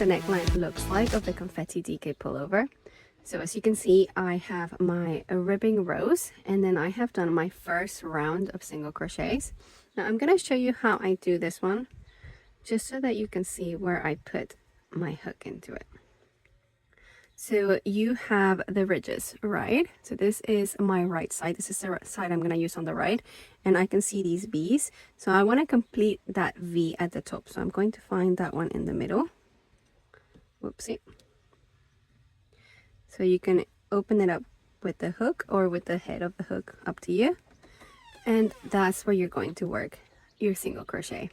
the neckline looks like of the Confetti DK Pullover. So as you can see, I have my ribbing rows, and then I have done my first round of single crochets. Now I'm going to show you how I do this one, just so that you can see where I put my hook into it. So you have the ridges, right? So this is my right side. This is the side I'm going to use on the right. And I can see these V's. So I want to complete that V at the top. So I'm going to find that one in the middle. Whoopsie. So you can open it up with the hook or with the head of the hook, up to you. And that's where you're going to work your single crochet.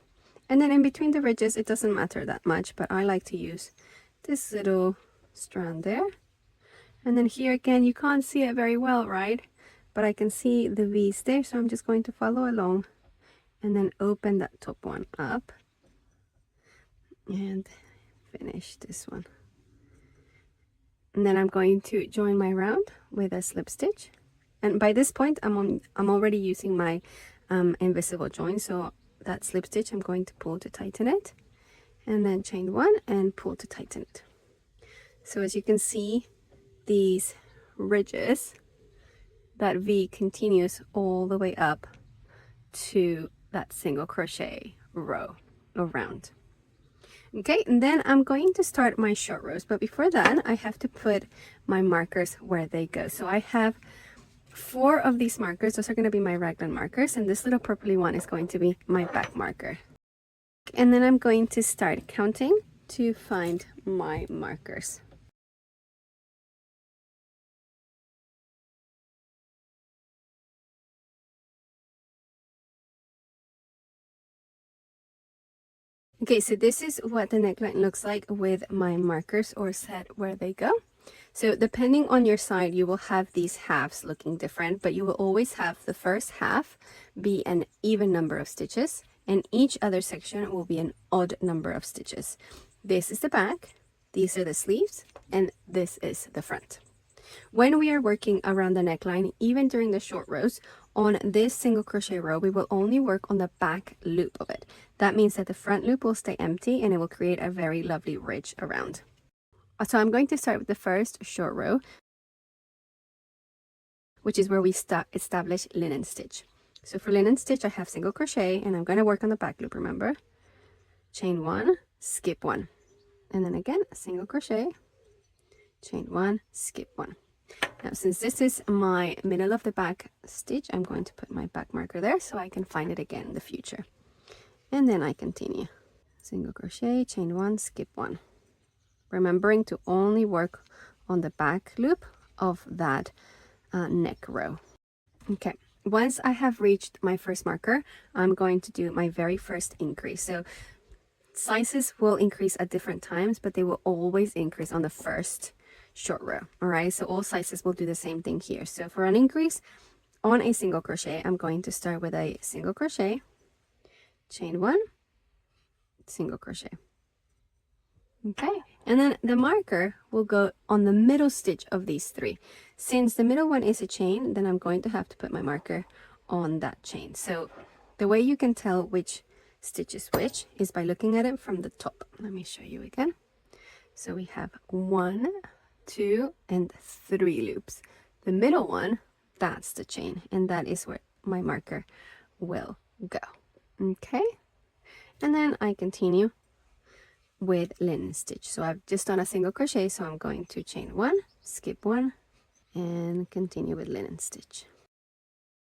And then in between the ridges, it doesn't matter that much, but I like to use this little strand there. And then here again, you can't see it very well, right? But I can see the V's there, so I'm just going to follow along and then open that top one up and finish this one. And then I'm going to join my round with a slip stitch. And by this point, I'm already using my invisible join, so that slip stitch I'm going to pull to tighten it, and then chain one and pull to tighten it. So as you can see, these ridges, that V continues all the way up to that single crochet row or round. Okay, and then I'm going to start my short rows, but before that I have to put my markers where they go. So I have 4 of these markers. Those are going to be my raglan markers, and this little purpley one is going to be my back marker. And then I'm going to start counting to find my markers. Okay, so this is what the neckline looks like with my markers or set where they go. So depending on your side, you will have these halves looking different, but you will always have the first half be an even number of stitches, and each other section will be an odd number of stitches. This is the back, these are the sleeves, and this is the front. When we are working around the neckline, even during the short rows, on this single crochet row, we will only work on the back loop of it. That means that the front loop will stay empty and it will create a very lovely ridge around. So I'm going to start with the first short row, which is where we establish linen stitch. So for linen stitch, I have single crochet, and I'm going to work on the back loop, remember? Chain one, skip one, and then again, single crochet, chain one, skip one. Now, since this is my middle of the back stitch, I'm going to put my back marker there so I can find it again in the future. And then I continue. Single crochet, chain one, skip one. Remembering to only work on the back loop of that neck row. Okay, once I have reached my first marker, I'm going to do my very first increase. So sizes will increase at different times, but they will always increase on the first short row. All right, so all sizes will do the same thing here. So for an increase on a single crochet, I'm going to start with a single crochet, chain one, single crochet. Okay, and then the marker will go on the middle stitch of these 3. Since the middle one is a chain, then I'm going to have to put my marker on that chain. So the way you can tell which stitch is which is by looking at it from the top. Let me show you again. So we have 1, 2, and 3 loops. The middle one, that's the chain, and that is where my marker will go. Okay, and then I continue with linen stitch. So I've just done a single crochet, so I'm going to chain one, skip one, and continue with linen stitch.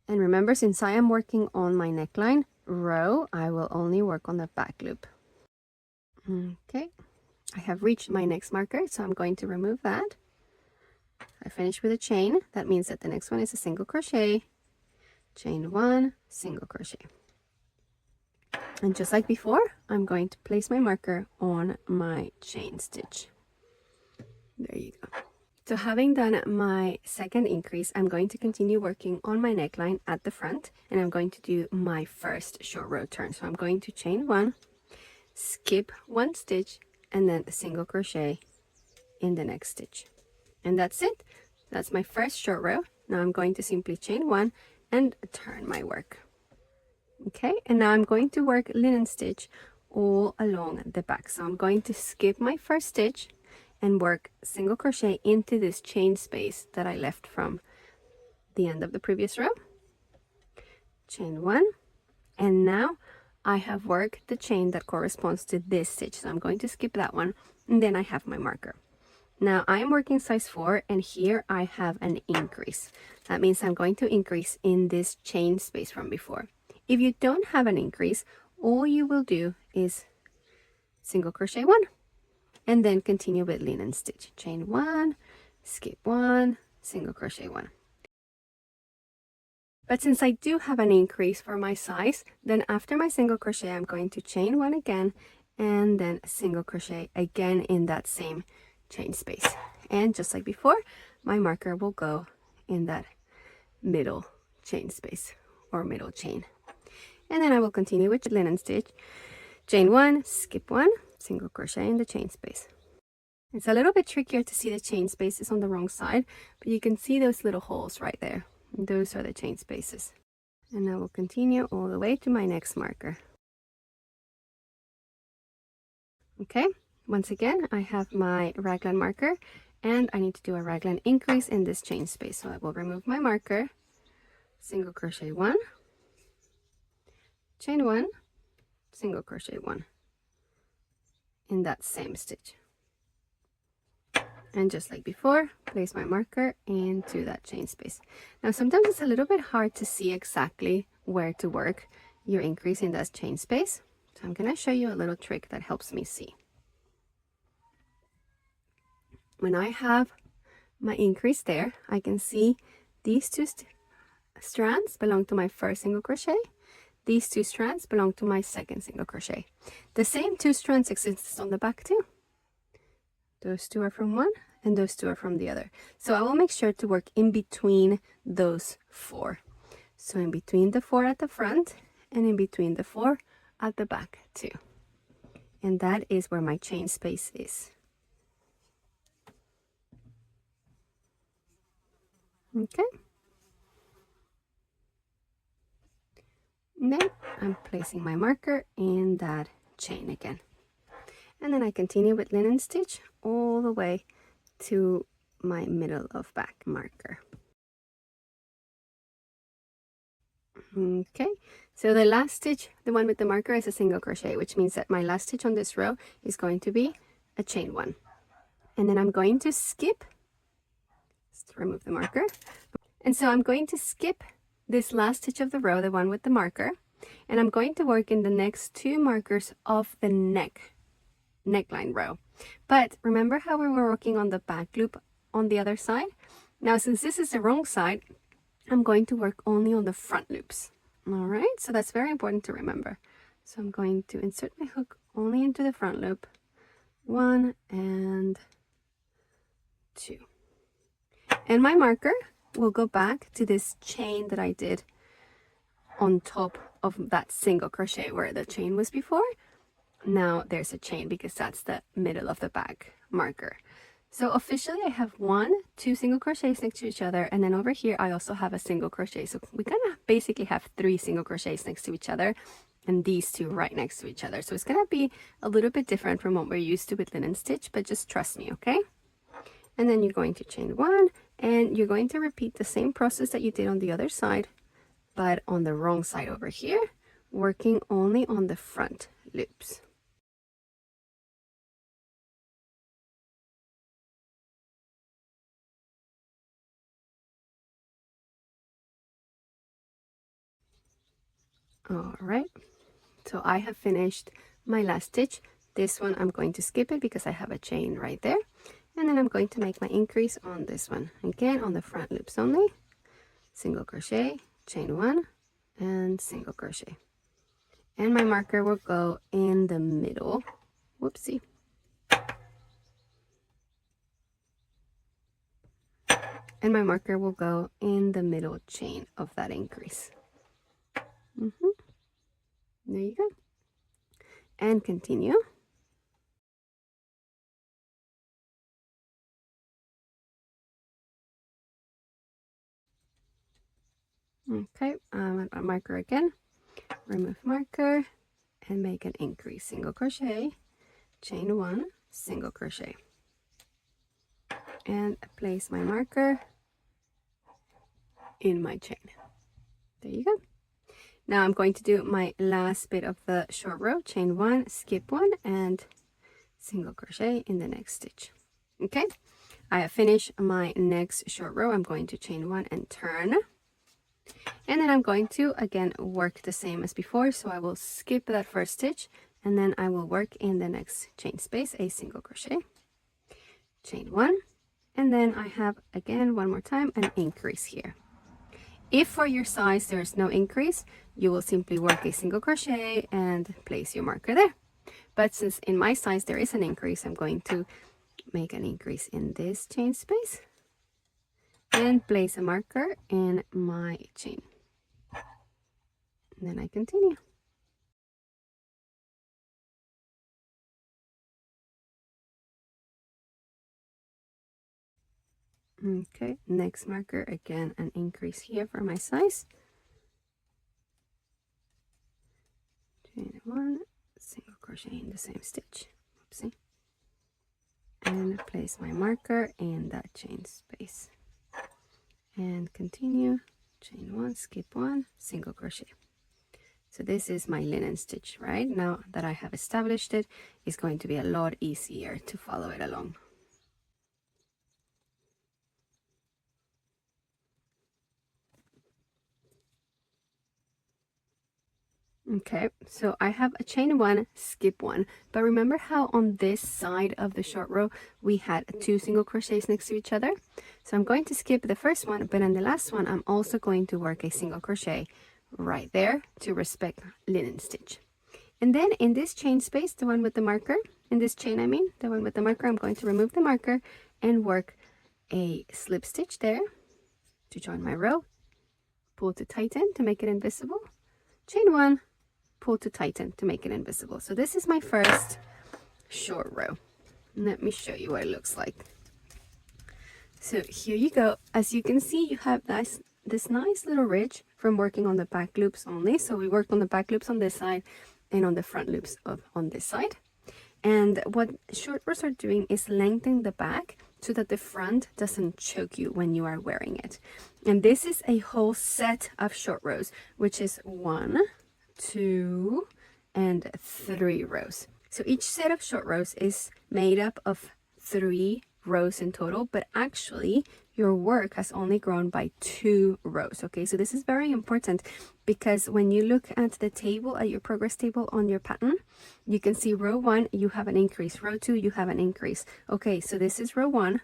And remember, since I am working on my neckline row, I will only work on the back loop. Okay, I have reached my next marker, so I'm going to remove that. I finish with a chain. That means that the next one is a single crochet, chain one, single crochet. And just like before, I'm going to place my marker on my chain stitch. There you go. So having done my second increase, I'm going to continue working on my neckline at the front, and I'm going to do my first short row turn. So I'm going to chain one, skip one stitch, and then a single crochet in the next stitch. And that's it. That's my first short row. Now I'm going to simply chain one and turn my work. Okay, and now I'm going to work linen stitch all along the back. So I'm going to skip my first stitch and work single crochet into this chain space that I left from the end of the previous row. Chain 1, and now I have worked the chain that corresponds to this stitch, so I'm going to skip that one, and then I have my marker. Now I am working size 4, and here I have an increase. That means I'm going to increase in this chain space from before. If you don't have an increase, all you will do is single crochet 1 and then continue with linen stitch. Chain 1, skip 1, single crochet 1. But since I do have an increase for my size, then after my single crochet, I'm going to chain 1 again and then single crochet again in that same chain space. And just like before, my marker will go in that middle chain space or middle chain. And then I will continue with linen stitch. Chain 1, skip 1, single crochet in the chain space. It's a little bit trickier to see the chain spaces on the wrong side, but you can see those little holes right there. Those are the chain spaces. And I will continue all the way to my next marker. Okay, once again, I have my raglan marker and I need to do a raglan increase in this chain space. So I will remove my marker, single crochet 1, chain 1, single crochet 1 in that same stitch. And just like before, place my marker into that chain space. Now sometimes it's a little bit hard to see exactly where to work your increase in that chain space. So I'm going to show you a little trick that helps me see. When I have my increase there, I can see these two strands belong to my first single crochet. These two strands belong to my second single crochet. The same two strands exist on the back too. Those two are from one and those two are from the other. So I will make sure to work in between those 4. So in between the 4 at the front and in between the 4 at the back too. And that is where my chain space is. Okay. And then I'm placing my marker in that chain again. And then I continue with linen stitch all the way to my middle of back marker. Okay, so the last stitch, the one with the marker, is a single crochet, which means that my last stitch on this row is going to be a chain 1. And then I'm going to skip, let's remove the marker. And so I'm going to skip this last stitch of the row, the one with the marker, and I'm going to work in the next 2 markers of the neckline row. But remember how we were working on the back loop on the other side? Now, since this is the wrong side, I'm going to work only on the front loops. All right, so that's very important to remember. So I'm going to insert my hook only into the front loop, 1 and 2. And my marker will go back to this chain that I did on top of that single crochet where the chain was before. Now there's a chain because that's the middle of the back marker. So officially I have 2 single crochets next to each other, and then over here I also have a single crochet. So we kind of basically have 3 single crochets next to each other and these 2 right next to each other. So it's going to be a little bit different from what we're used to with linen stitch, but just trust me, okay? And then you're going to chain 1 and you're going to repeat the same process that you did on the other side, but on the wrong side over here, working only on the front loops. All right, so I have finished my last stitch. This one I'm going to skip it because I have a chain right there, and then I'm going to make my increase on this one again on the front loops only. Single crochet, chain 1 and single crochet, and my marker will go in the middle. Whoopsie. And my marker will go in the middle chain of that increase. There you go. And continue. Okay, my marker again. Remove marker and make an increase, single crochet, chain 1, single crochet, and place my marker in my chain. There you go. Now I'm going to do my last bit of the short row, chain 1, skip 1, and single crochet in the next stitch. Okay, I have finished my next short row. I'm going to chain 1 and turn, and then I'm going to again work the same as before. So I will skip that first stitch, and then I will work in the next chain space a single crochet, chain 1, and then I have again one more time an increase here. If for your size there's no increase, you will simply work a single crochet and place your marker there. But since in my size there is an increase, I'm going to make an increase in this chain space and place a marker in my chain. And then I continue. Okay, next marker, again an increase here for my size. Chain 1, single crochet in the same stitch. Oopsie. And place my marker in that chain space. And continue, chain 1, skip 1, single crochet. So this is my linen stitch, right? Now that I have established it, it's going to be a lot easier to follow it along. Okay, so I have a chain 1, skip 1, but remember how on this side of the short row we had 2 single crochets next to each other? So I'm going to skip the first one, but in the last one I'm also going to work a single crochet right there to respect linen stitch. And then in this chain space, the one with the marker, in this chain the one with the marker, I'm going to remove the marker and work a slip stitch there to join my row, pull to tighten to make it invisible, chain 1, pull to tighten to make it invisible. So this is my first short row. Let me show you what it looks like. So here you go. As you can see, you have this nice little ridge from working on the back loops only. So we worked on the back loops on this side and on the front loops on this side. And what short rows are doing is lengthening the back so that the front doesn't choke you when you are wearing it. And this is a whole set of short rows, which is 1, 2, and 3 rows. So each set of short rows is made up of 3 rows in total, but actually your work has only grown by 2 rows. Okay, so this is very important because when you look at the table, at your progress table on your pattern, you can see row 1 you have an increase, row 2 you have an increase. Okay, so this is row 1,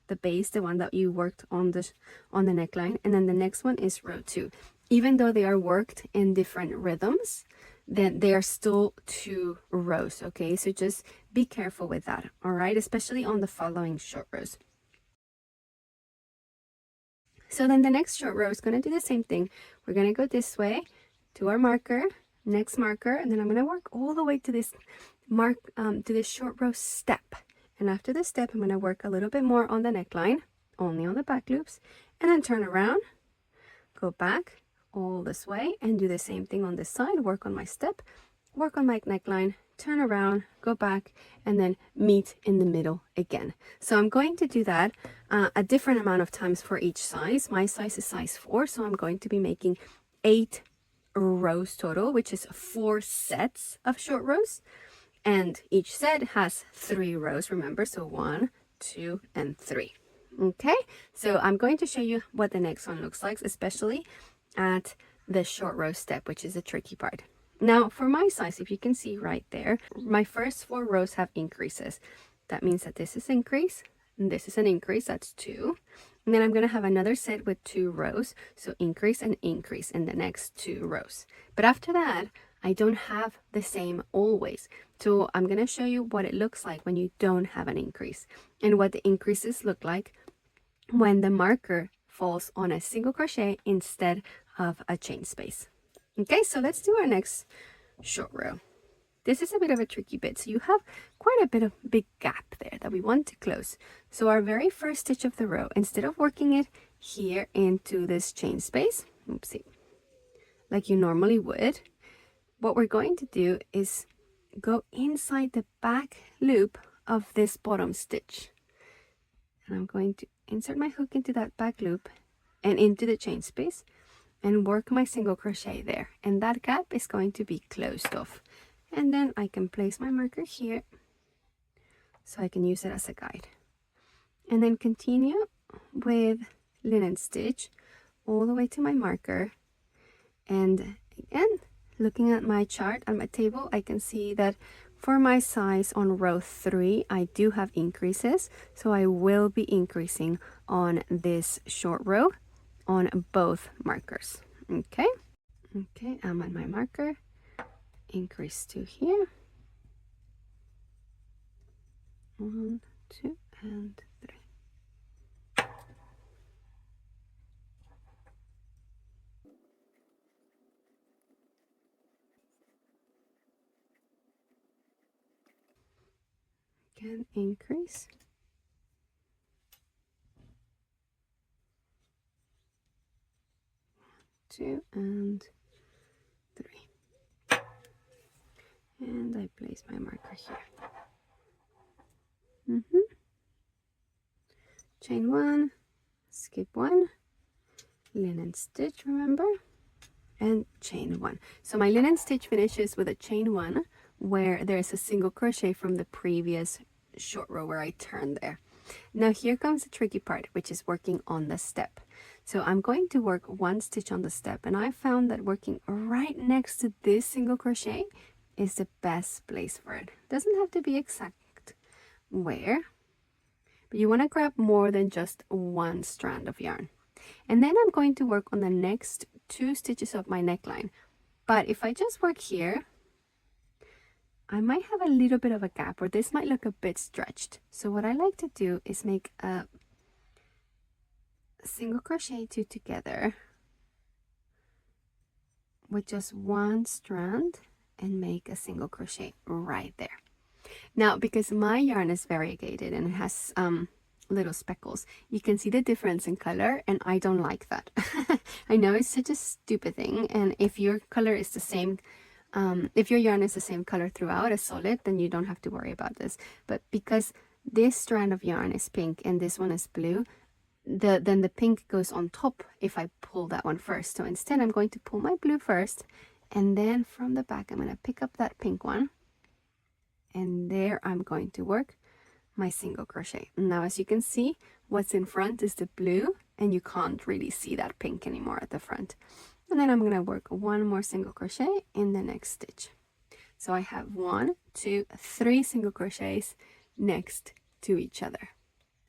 the base, the one that you worked on the neckline, and then the next one is row 2. Even though they are worked in different rhythms, then they are still 2 rows. Okay, so just be careful with that, all right, especially on the following short rows. So then the next short row is going to do the same thing. We're going to go this way to our marker, next marker, and then I'm going to work all the way to this to this short row step. And after the step, I'm going to work a little bit more on the neckline, only on the back loops, and then turn around, go back all this way, and do the same thing on this side. Work on my step, work on my neckline, turn around, go back, and then meet in the middle again. So I'm going to do that a different amount of times for each size. My size is size 4, so I'm going to be making 8 rows total, which is 4 sets of short rows. And each set has 3 rows, remember, so 1, 2, and 3. Okay, so I'm going to show you what the next one looks like, especially at the short row step, which is the tricky part. Now for my size, if you can see right there, my first 4 rows have increases. That means that this is increase, and this is an increase, that's 2. And then I'm going to have another set with 2 rows, so increase and increase in the next 2 rows. But after that, I don't have the same always. So I'm going to show you what it looks like when you don't have an increase, and what the increases look like when the marker falls on a single crochet instead of a chain space. Okay, so let's do our next short row. This is a bit of a tricky bit, so you have quite a bit of big gap there that we want to close. So our very first stitch of the row, instead of working it here into this chain space, oopsie, like you normally would, what we're going to do is go inside the back loop of this bottom stitch. And I'm going to insert my hook into that back loop and into the chain space and work my single crochet there. And that gap is going to be closed off. And then I can place my marker here so I can use it as a guide. And then continue with linen stitch all the way to my marker. And again, looking at my chart on my table, I can see that for my size on row 3, I do have increases. So I will be increasing on this short row on both markers. Okay. Okay, I'm at my marker. Increase to here. 1, 2, and 3. Again, increase. 2 and 3. And I place my marker here. Chain 1, skip 1, linen stitch, remember, and chain 1. So my linen stitch finishes with a chain 1 where there's a single crochet from the previous short row where I turned there. Now here comes the tricky part, which is working on the step. So I'm going to work 1 stitch on the step, and I found that working right next to this single crochet is the best place for it. Doesn't have to be exact where, but you want to grab more than just 1 strand of yarn. And then I'm going to work on the next 2 stitches of my neckline. But if I just work here, I might have a little bit of a gap, or this might look a bit stretched. So what I like to do is make a single crochet 2 together with just 1 strand and make a single crochet right there. Now, because my yarn is variegated and it has little speckles, you can see the difference in color, and I don't like that. I know it's such a stupid thing, and if your color is the same, if your yarn is the same color throughout as solid, then you don't have to worry about this. But because this strand of yarn is pink and this one is blue, then the pink goes on top if I pull that one first. So instead I'm going to pull my blue first, and then from the back I'm going to pick up that pink one, and there I'm going to work my single crochet. Now as you can see, what's in front is the blue, and you can't really see that pink anymore at the front. And then I'm going to work 1 more single crochet in the next stitch. So I have 1, 2, 3 single crochets next to each other,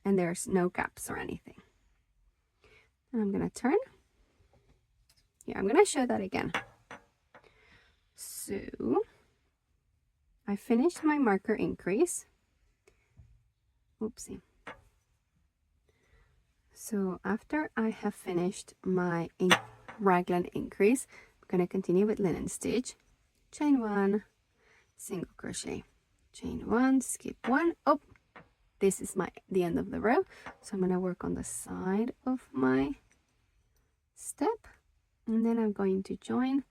and there's no gaps or anything. And I'm going to turn. Yeah, I'm going to show that again. So I finished my marker increase. Oopsie. So after I have finished my raglan increase, I'm going to continue with linen stitch. Chain 1, single crochet, chain 1, skip 1. Oh, this is the end of the row. So I'm going to work on the side of my step, and then I'm going to join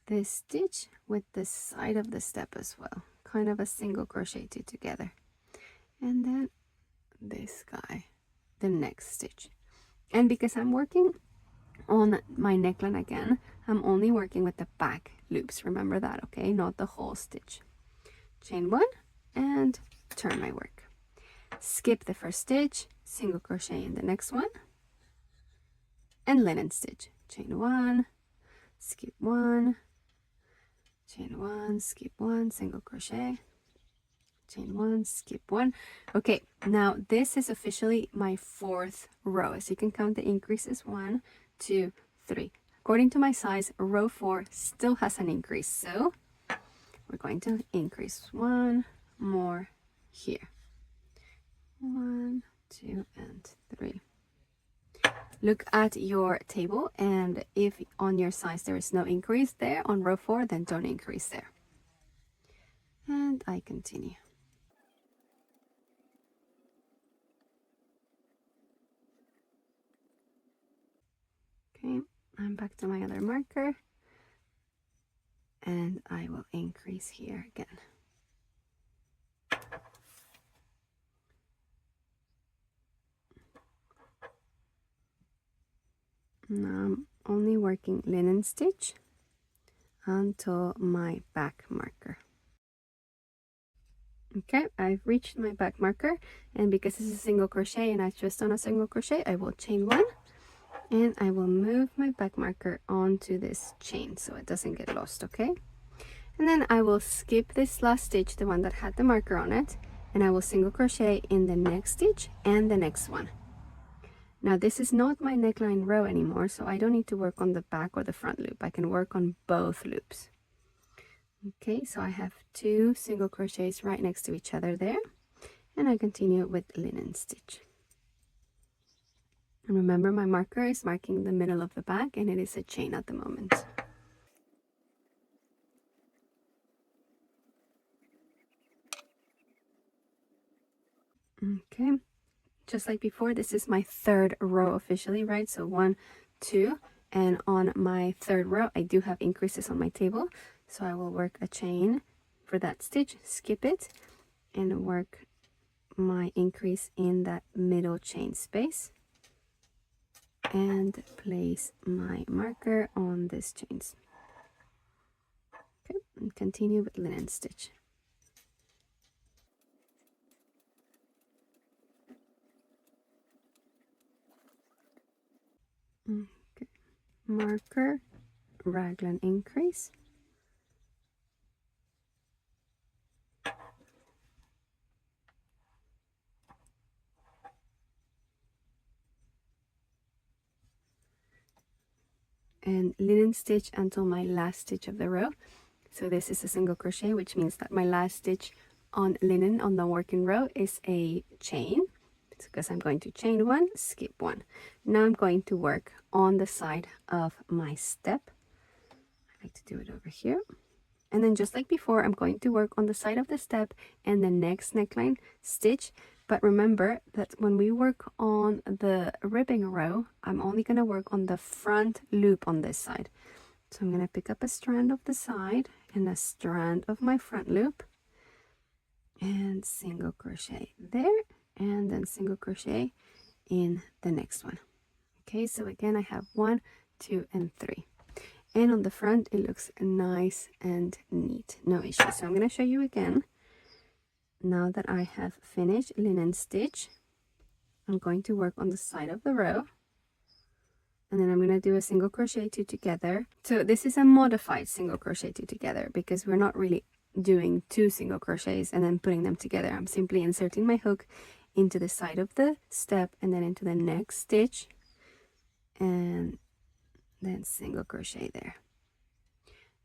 this stitch with the side of the step as well, kind of a single crochet 2 together, and then this guy, the next stitch. And because I'm working on my neckline again, I'm only working with the back loops, remember that, okay, not the whole stitch. Chain 1 and turn my work, skip the first stitch, single crochet in the next one, and linen stitch. Chain 1, skip 1, chain 1, skip 1, single crochet, chain 1, skip 1. Okay, now this is officially my 4th row. As you can count, the increases 1, 2, 3. According to my size, row 4 still has an increase, so we're going to increase 1 more here. 1, 2, and 3. Look at your table, and if on your size there is no increase there on row 4, then don't increase there. And I continue. Okay, I'm back to my other marker, and I will increase here again. Now I'm only working linen stitch until my back marker. Okay, I've reached my back marker, and because this is a single crochet and I've just done a single crochet, I will chain one, and I will move my back marker onto this chain so it doesn't get lost. Okay, and then I will skip this last stitch, the one that had the marker on it, and I will single crochet in the next stitch and the next one. Now this is not my neckline row anymore, so I don't need to work on the back or the front loop. I can work on both loops. Okay, so I have 2 single crochets right next to each other there, and I continue with linen stitch. And remember, my marker is marking the middle of the back, and it is a chain at the moment. Okay, just like before, this is my 3rd row officially, right? So 1, 2, and on my 3rd row I do have increases on my table, so I will work a chain for that stitch, skip it, and work my increase in that middle chain space, and place my marker on this chains. Okay, and continue with linen stitch. Okay, marker, raglan increase, and linen stitch until my last stitch of the row. So this is a single crochet, which means that my last stitch on linen on the working row is a chain. It's because I'm going to chain 1, skip 1. Now I'm going to work on the side of my step. I like to do it over here. And then just like before, I'm going to work on the side of the step and the next neckline stitch. But remember that when we work on the ribbing row, I'm only going to work on the front loop on this side. So I'm going to pick up a strand of the side and a strand of my front loop, and single crochet there, and then single crochet in the next one. Okay, so again I have 1, 2, and 3, and on the front it looks nice and neat, no issue. So I'm going to show you again. Now that I have finished linen stitch, I'm going to work on the side of the row, and then I'm going to do a single crochet 2 together. So this is a modified single crochet 2 together, because we're not really doing 2 single crochets and then putting them together. I'm simply inserting my hook into the side of the step and then into the next stitch, and then single crochet there,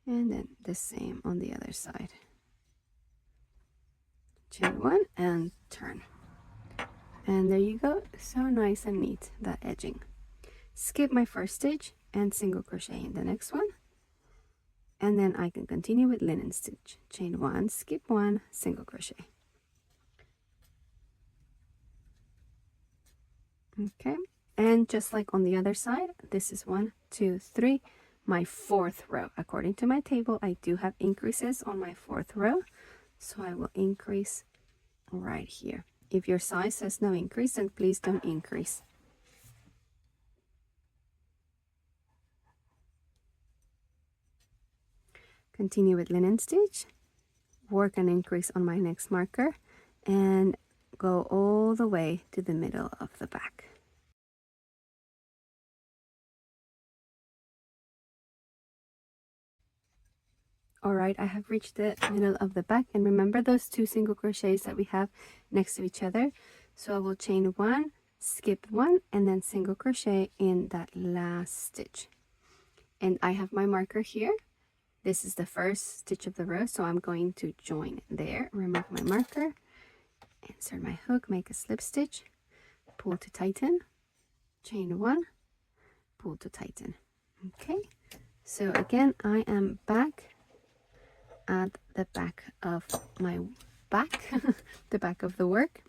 and then the same on the other side. Chain 1 and turn, and there you go. So nice and neat, that edging. Skip my first stitch and single crochet in the next one, and then I can continue with linen stitch. Chain 1, skip 1, single crochet. Okay, and just like on the other side, this is 1, 2, 3, my 4th row. According to my table, I do have increases on my 4th row, so I will increase right here. If your size says no increase, then please don't increase. Continue with linen stitch, work an increase on my next marker, and go all the way to the middle of the back. All right, I have reached the middle of the back, and remember those 2 single crochets that we have next to each other. So I will chain 1, skip 1, and then single crochet in that last stitch. And I have my marker here. This is the first stitch of the row, so I'm going to join there. Remove my marker, insert my hook, make a slip stitch, pull to tighten, chain 1, pull to tighten. Okay, so again I am back at the back of my back, the back of the work,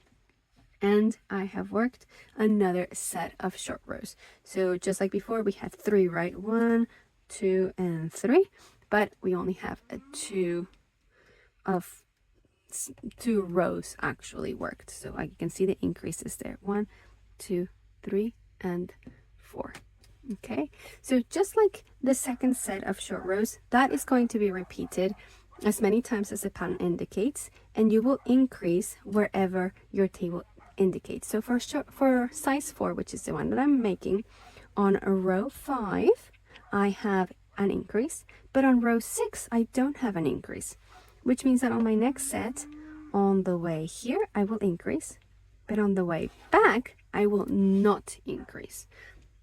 and I have worked another set of short rows. So just like before, we had 3, right? 1, 2, and 3. but we only have two rows actually worked. So I can see the increases there, 1, 2, 3, and 4. Okay, so just like the second set of short rows, that is going to be repeated as many times as the pattern indicates, and you will increase wherever your table indicates. So for size 4, which is the one that I'm making, on row 5 I have an increase, but on row 6 I don't have an increase, which means that on my next set, on the way here I will increase, but on the way back I will not increase.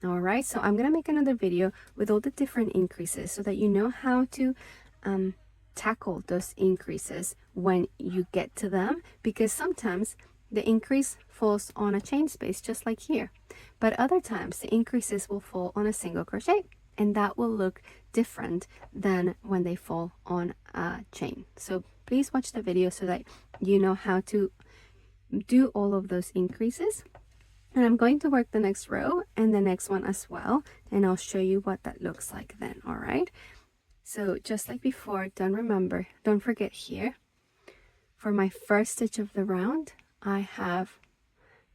All right, so I'm gonna make another video with all the different increases so that you know how to tackle those increases when you get to them, because sometimes the increase falls on a chain space just like here, but other times the increases will fall on a single crochet, and that will look different than when they fall on a chain. So please watch the video so that you know how to do all of those increases. And I'm going to work the next row and the next one as well, and I'll show you what that looks like then. All right, so just like before, don't forget here, for my first stitch of the round I have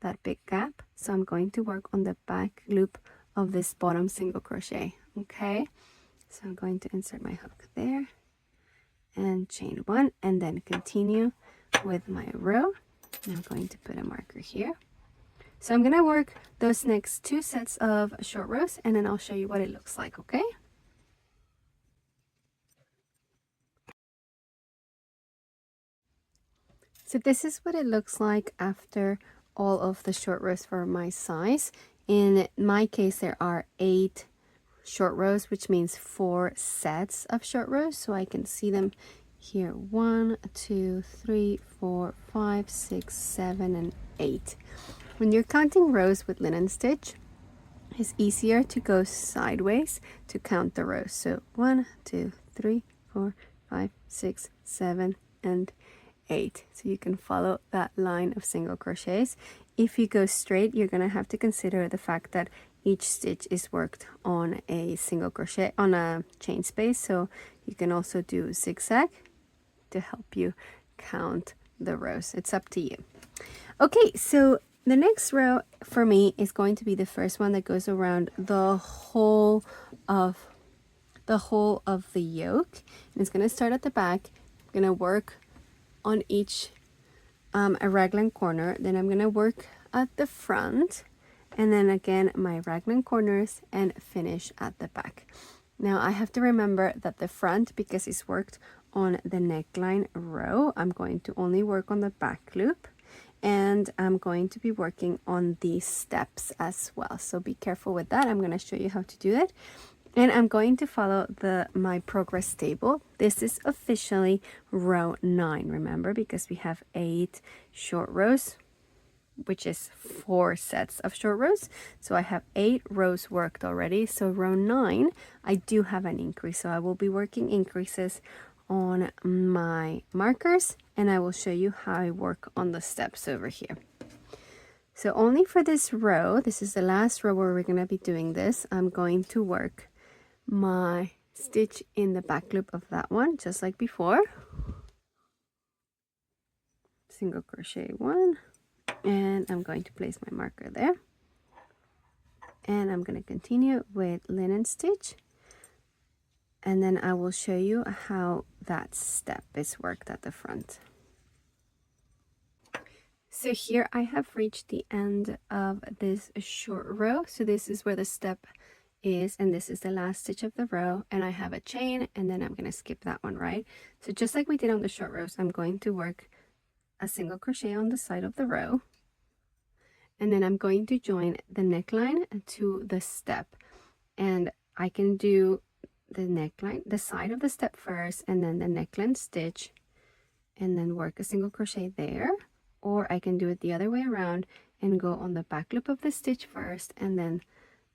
that big gap, so I'm going to work on the back loop of this bottom single crochet. Okay, so I'm going to insert my hook there and chain 1, and then continue with my row. I'm going to put a marker here. So I'm going to work those next 2 sets of short rows, and then I'll show you what it looks like, okay? So this is what it looks like after all of the short rows for my size. In my case, there are 8 short rows, which means 4 sets of short rows. So I can see them here, 1, 2, 3, 4, 5, 6, 7, and 8. When you're counting rows with linen stitch, it's easier to go sideways to count the rows. So 1, 2, 3, 4, 5, 6, 7, and 8. So you can follow that line of single crochets. If you go straight, you're going to have to consider the fact that each stitch is worked on a single crochet, on a chain space. So you can also do zigzag to help you count the rows. It's up to you. Okay, so the next row for me is going to be the first one that goes around the whole of the yoke, and it's going to start at the back. I'm going to work on each a raglan corner, then I'm going to work at the front, and then again my raglan corners, and finish at the back. Now I have to remember that the front, because it's worked on the neckline row, I'm going to only work on the back loop, and I'm going to be working on these steps as well, so be careful with that. I'm going to show you how to do that, and I'm going to follow my progress table. This is officially row 9, remember, because we have 8 short rows, which is 4 sets of short rows. So I have 8 rows worked already. So row 9, I do have an increase, so I will be working increases on my markers, and I will show you how I work on the steps over here. So only for this row, this is the last row where we're going to be doing this, I'm going to work my stitch in the back loop of that one, just like before. Single crochet 1, and I'm going to place my marker there, and I'm going to continue with linen stitch, and then I will show you how that step is worked at the front. So here I have reached the end of this short row. So this is where the step is, and this is the last stitch of the row, and I have a chain, and then I'm going to skip that one, right? So just like we did on the short rows, I'm going to work a single crochet on the side of the row, and then I'm going to join the neckline to the step, and I can do the neckline, the side of the step first, and then the neckline stitch, and then work a single crochet there, or I can do it the other way around and go on the back loop of the stitch first, and then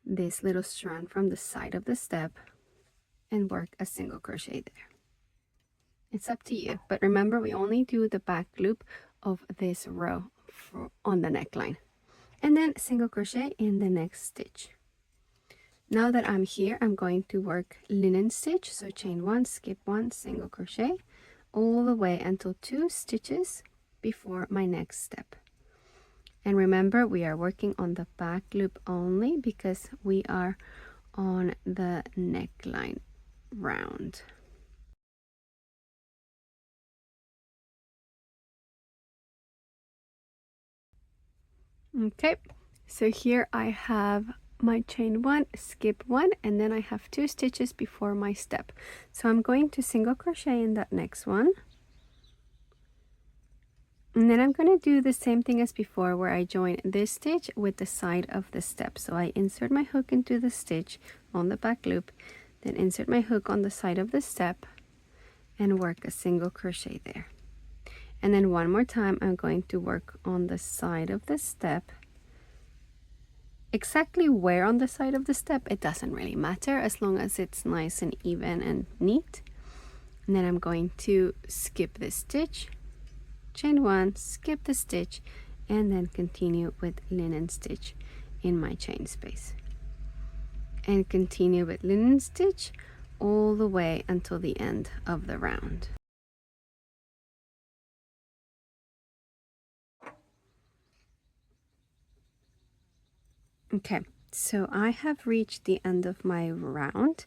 this little strand from the side of the step, and work a single crochet there. It's up to you, but remember, we only do the back loop of this row on the neckline, and then single crochet in the next stitch. Now that I'm here, I'm going to work linen stitch. So chain 1, skip 1, single crochet all the way until 2 stitches before my next step. And remember, we are working on the back loop only because we are on the neckline round. Okay, so here I have my chain 1, skip 1, and then I have 2 stitches before my step. So I'm going to single crochet in that next one. And then I'm going to do the same thing as before, where I join this stitch with the side of the step. So I insert my hook into the stitch on the back loop, then insert my hook on the side of the step and work a single crochet there. And then one more time, I'm going to work on the side of the step. Exactly where on the side of the step, it doesn't really matter as long as it's nice and even and neat. And then I'm going to skip this stitch, chain 1, skip the stitch, and then continue with linen stitch in my chain space. And continue with linen stitch all the way until the end of the round. Okay, so I have reached the end of my round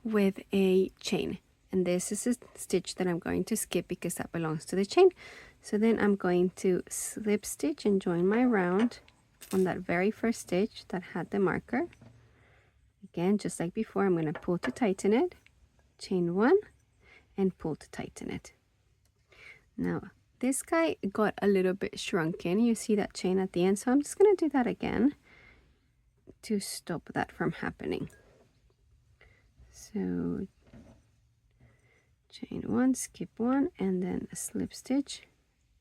with a chain, and this is a stitch that I'm going to skip because that belongs to the chain. So then I'm going to slip stitch and join my round on that very first stitch that had the marker. Again, just like before, I'm going to pull to tighten it, chain 1, and pull to tighten it. Now this guy got a little bit shrunken, you see that chain at the end, so I'm just going to do that again to stop that from happening. So chain 1, skip 1, and then a slip stitch.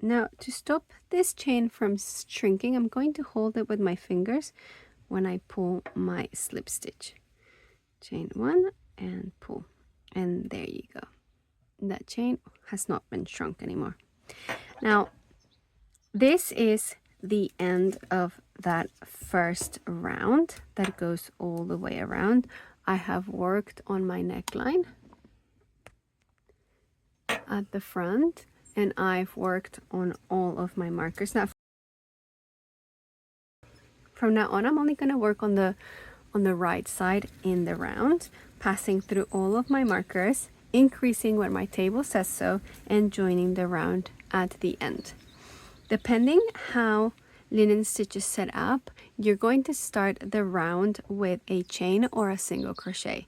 Now to stop this chain from shrinking, I'm going to hold it with my fingers when I pull my slip stitch. Chain 1 and pull, and there you go. That chain has not been shrunk anymore. Now this is the end of that first round that goes all the way around. I have worked on my neckline at the front, and I've worked on all of my markers. Now from now on, I'm only going to work on the right side in the round, passing through all of my markers, increasing when my table says so, and joining the round at the end. Depending how linen stitch is set up, you're going to start the round with a chain or a single crochet.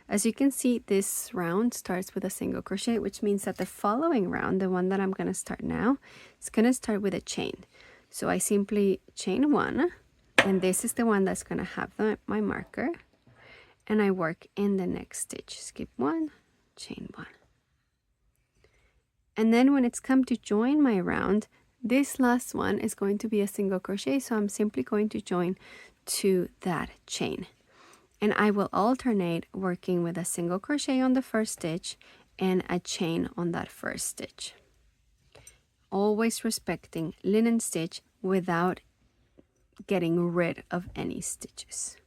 As you can see, this round starts with a single crochet, which means that the following round, the one that I'm going to start now, is going to start with a chain. So I simply chain 1, and this is the one that's going to have my marker, and I work in the next stitch. Skip 1, chain 1. And then when it's come to join my round, this last one is going to be a single crochet, so I'm simply going to join to that chain. And I will alternate working with a single crochet on the first stitch and a chain on that first stitch. Always respecting linen stitch without getting rid of any stitches.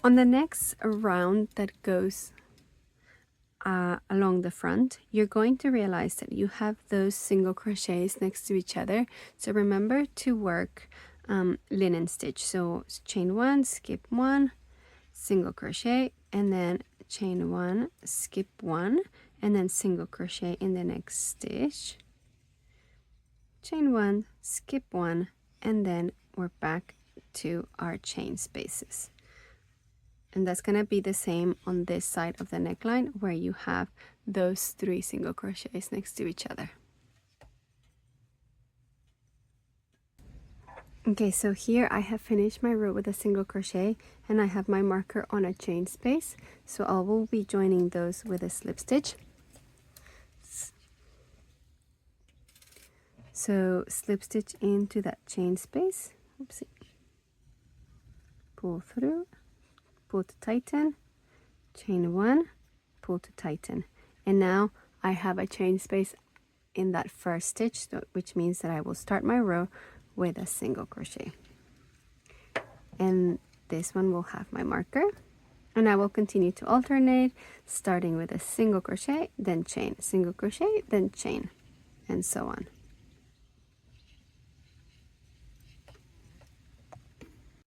On the next round that goes along the front, you're going to realize that you have those single crochets next to each other. So remember to work linen stitch. So chain 1, skip 1, single crochet, and then chain 1, skip 1, and then single crochet in the next stitch, chain 1, skip 1, and then we're back to our chain spaces. And that's going to be the same on this side of the neckline, where you have those 3 single crochets next to each other. Okay, so here I have finished my row with a single crochet, and I have my marker on a chain space, so I will be joining those with a slip stitch. So slip stitch into that chain space, oopsie, pull through, pull to tighten, chain 1, pull to tighten, and now I have a chain space in that first stitch, which means that I will start my row with a single crochet. and this one will have my marker, and I will continue to alternate, starting with a single crochet, then chain, single crochet, then chain, and so on.